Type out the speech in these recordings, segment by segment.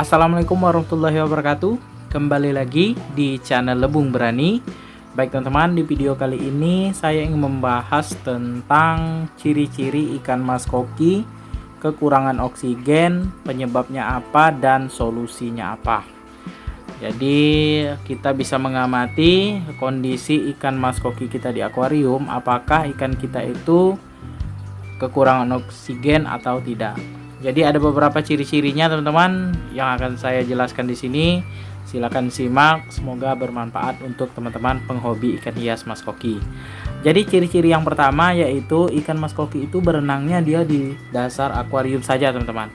Assalamualaikum warahmatullahi wabarakatuh. Kembali lagi di channel Lebung Berani. Baik teman-teman, di video kali ini saya ingin membahas tentang ciri-ciri ikan mas koki, kekurangan oksigen, penyebabnya apa, dan solusinya apa. Jadi kita bisa mengamati kondisi ikan mas koki kita di akuarium, apakah ikan kita itu kekurangan oksigen atau tidak. Jadi ada beberapa ciri-cirinya teman-teman yang akan saya jelaskan di sini. Silakan simak, semoga bermanfaat untuk teman-teman penghobi ikan hias mas koki. Jadi ciri-ciri yang pertama yaitu ikan mas koki itu berenangnya dia di dasar akuarium saja teman-teman.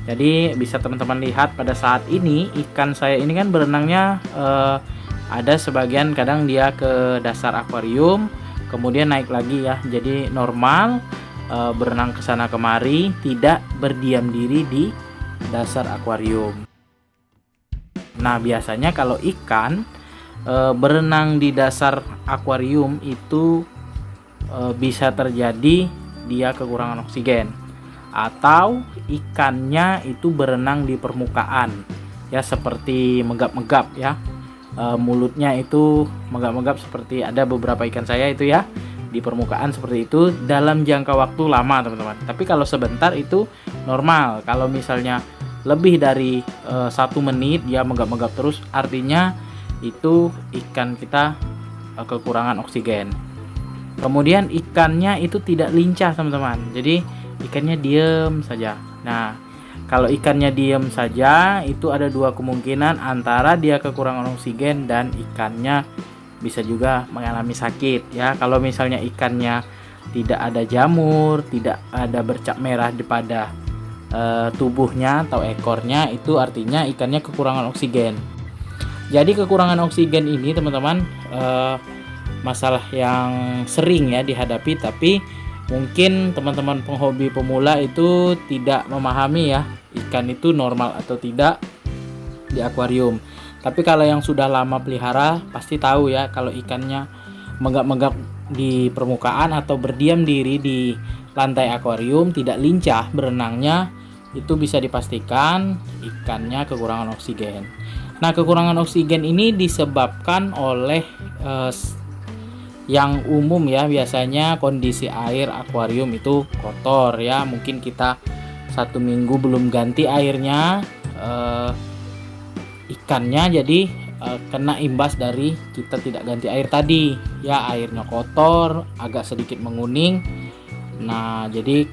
Jadi bisa teman-teman lihat pada saat ini ikan saya ini kan berenangnya ada sebagian kadang dia ke dasar akuarium, kemudian naik lagi ya. Jadi normal. Berenang ke sana kemari, tidak berdiam diri di dasar akuarium. Nah, biasanya kalau ikan berenang di dasar akuarium itu bisa terjadi dia kekurangan oksigen, atau ikannya itu berenang di permukaan ya, seperti menggap-menggap ya, mulutnya itu menggap-menggap seperti ada beberapa ikan saya itu ya di permukaan seperti itu dalam jangka waktu lama teman-teman. Tapi kalau sebentar itu normal. Kalau misalnya lebih dari 1 menit dia menggap-menggap terus, artinya itu ikan kita kekurangan oksigen. Kemudian ikannya itu tidak lincah teman-teman. Jadi ikannya diem saja. Nah, kalau ikannya diem saja itu ada 2 kemungkinan, antara dia kekurangan oksigen dan ikannya bisa juga mengalami sakit ya. Kalau misalnya ikannya tidak ada jamur, tidak ada bercak merah di pada tubuhnya atau ekornya, itu artinya ikannya kekurangan oksigen. Jadi kekurangan oksigen ini teman-teman masalah yang sering ya dihadapi, tapi mungkin teman-teman penghobi pemula itu tidak memahami ya ikan itu normal atau tidak di akuarium. Tapi kalau yang sudah lama pelihara pasti tahu ya, kalau ikannya menggap-menggap di permukaan atau berdiam diri di lantai akuarium, tidak lincah berenangnya, itu bisa dipastikan ikannya kekurangan oksigen. Nah, kekurangan oksigen ini disebabkan oleh yang umum ya, biasanya kondisi air akuarium itu kotor ya. Mungkin kita 1 minggu belum ganti airnya, ikannya jadi kena imbas dari kita tidak ganti air tadi ya, airnya kotor, agak sedikit menguning. Nah, jadi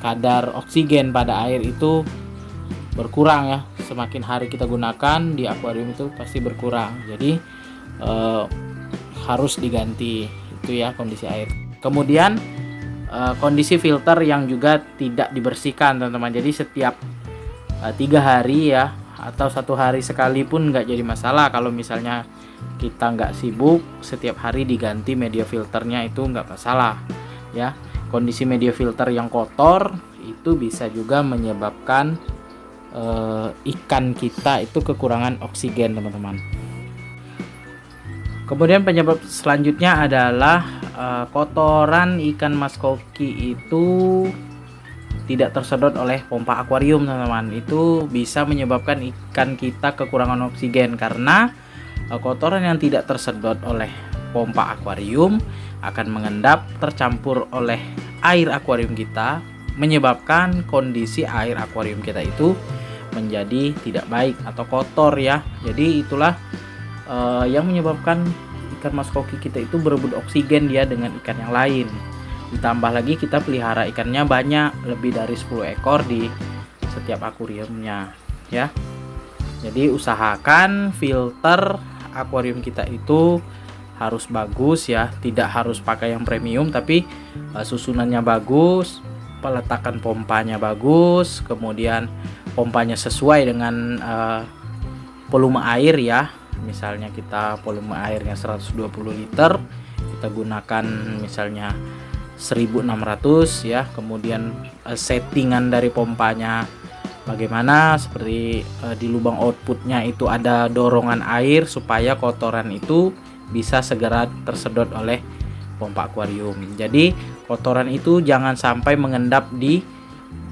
kadar oksigen pada air itu berkurang ya, semakin hari kita gunakan di akuarium itu pasti berkurang. Jadi harus diganti itu ya kondisi air. Kemudian kondisi filter yang juga tidak dibersihkan teman-teman. Jadi setiap 3 hari ya, atau 1 hari sekali pun nggak jadi masalah. Kalau misalnya kita nggak sibuk, setiap hari diganti media filternya itu nggak masalah ya. Kondisi media filter yang kotor itu bisa juga menyebabkan ikan kita itu kekurangan oksigen teman-teman. Kemudian penyebab selanjutnya adalah kotoran ikan mas koki itu tidak tersedot oleh pompa akuarium teman-teman. Itu bisa menyebabkan ikan kita kekurangan oksigen, karena kotoran yang tidak tersedot oleh pompa akuarium akan mengendap tercampur oleh air akuarium kita, menyebabkan kondisi air akuarium kita itu menjadi tidak baik atau kotor ya. Jadi itulah yang menyebabkan ikan mas koki kita itu berebut oksigen dia dengan ikan yang lain. Ditambah lagi kita pelihara ikannya banyak, lebih dari 10 ekor di setiap akuariumnya ya. Jadi usahakan filter akuarium kita itu harus bagus ya, tidak harus pakai yang premium, tapi susunannya bagus, peletakan pompanya bagus, kemudian pompanya sesuai dengan volume air ya. Misalnya kita volume airnya 120 liter, kita gunakan misalnya 1600 ya. Kemudian settingan dari pompanya bagaimana, seperti di lubang outputnya itu ada dorongan air supaya kotoran itu bisa segera tersedot oleh pompa akuarium. Jadi kotoran itu jangan sampai mengendap di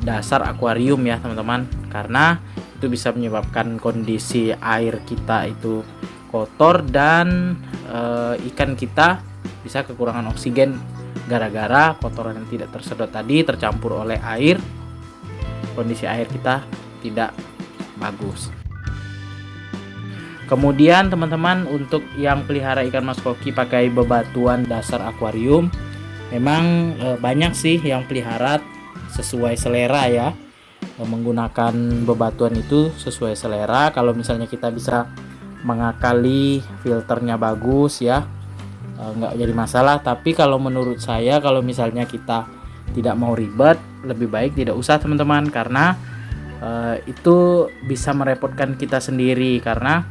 dasar akuarium ya teman-teman, karena itu itu bisa menyebabkan kondisi air kita itu kotor dan ikan kita bisa kekurangan oksigen gara-gara kotoran yang tidak tersedot tadi tercampur oleh air. Kondisi air kita tidak bagus. Kemudian teman-teman, untuk yang pelihara ikan mas koki pakai bebatuan dasar akuarium, memang banyak sih yang pelihara sesuai selera ya, menggunakan bebatuan itu sesuai selera. Kalau misalnya kita bisa mengakali filternya bagus ya, nggak jadi masalah. Tapi kalau menurut saya, kalau misalnya kita tidak mau ribet, lebih baik tidak usah teman-teman, karena itu bisa merepotkan kita sendiri, karena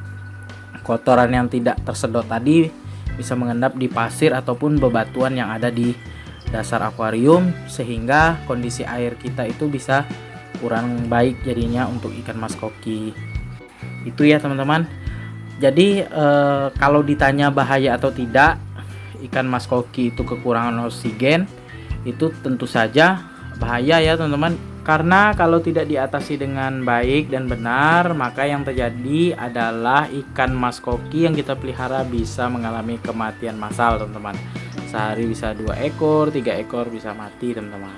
kotoran yang tidak tersedot tadi bisa mengendap di pasir ataupun bebatuan yang ada di dasar akuarium, sehingga kondisi air kita itu bisa kurang baik jadinya untuk ikan mas koki. Itu ya teman-teman. Jadi kalau ditanya bahaya atau tidak ikan mas koki itu kekurangan oksigen, itu tentu saja bahaya ya teman-teman, karena kalau tidak diatasi dengan baik dan benar, maka yang terjadi adalah ikan mas koki yang kita pelihara bisa mengalami kematian massal teman-teman. Sehari bisa 2 ekor, 3 ekor bisa mati teman-teman.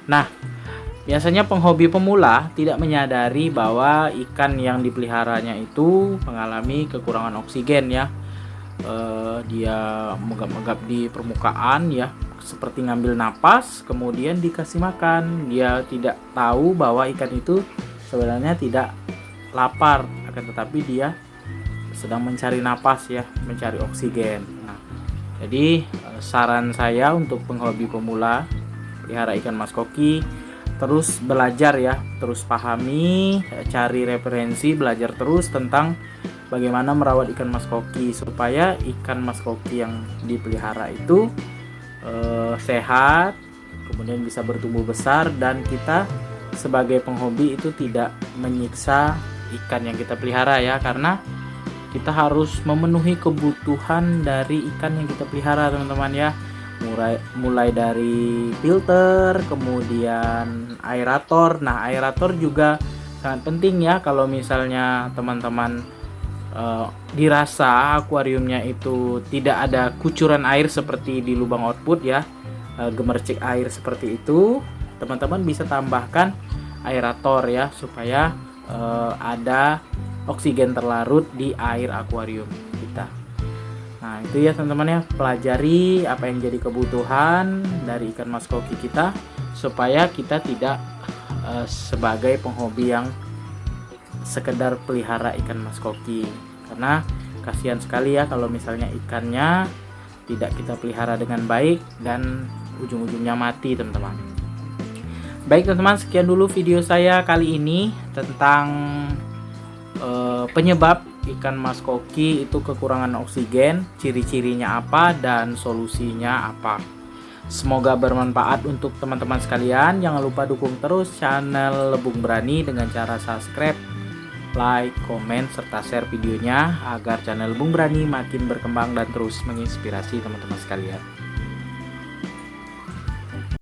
Nah, biasanya penghobi pemula tidak menyadari bahwa ikan yang dipeliharanya itu mengalami kekurangan oksigen ya. Dia menggap-menggap di permukaan ya, seperti ngambil napas kemudian dikasih makan. Dia tidak tahu bahwa ikan itu sebenarnya tidak lapar, akan tetapi dia sedang mencari napas ya, mencari oksigen. Nah, jadi saran saya untuk penghobi pemula pelihara ikan mas koki, terus belajar ya, terus pahami, cari referensi, belajar terus tentang bagaimana merawat ikan mas koki supaya ikan mas koki yang dipelihara itu sehat, kemudian bisa bertumbuh besar, dan kita sebagai penghobi itu tidak menyiksa ikan yang kita pelihara ya, karena kita harus memenuhi kebutuhan dari ikan yang kita pelihara teman-teman ya, mulai dari filter, kemudian aerator. Nah, aerator juga sangat penting ya. Kalau misalnya teman-teman dirasa akuariumnya itu tidak ada kucuran air seperti di lubang output ya, gemercik air seperti itu, teman-teman bisa tambahkan aerator ya, supaya ada oksigen terlarut di air akuarium kita. Nah, itu ya teman-teman ya, pelajari apa yang jadi kebutuhan dari ikan mas koki kita supaya kita tidak sebagai penghobi yang sekedar pelihara ikan mas koki, karena kasihan sekali ya kalau misalnya ikannya tidak kita pelihara dengan baik dan ujung-ujungnya mati teman-teman. Baik teman-teman, sekian dulu video saya kali ini tentang penyebab ikan mas koki itu kekurangan oksigen, ciri-cirinya apa dan solusinya apa. Semoga bermanfaat untuk teman-teman sekalian. Jangan lupa dukung terus channel Lebung Berani dengan cara subscribe, like, komen, serta share videonya agar channel Lebung Berani makin berkembang dan terus menginspirasi teman-teman sekalian.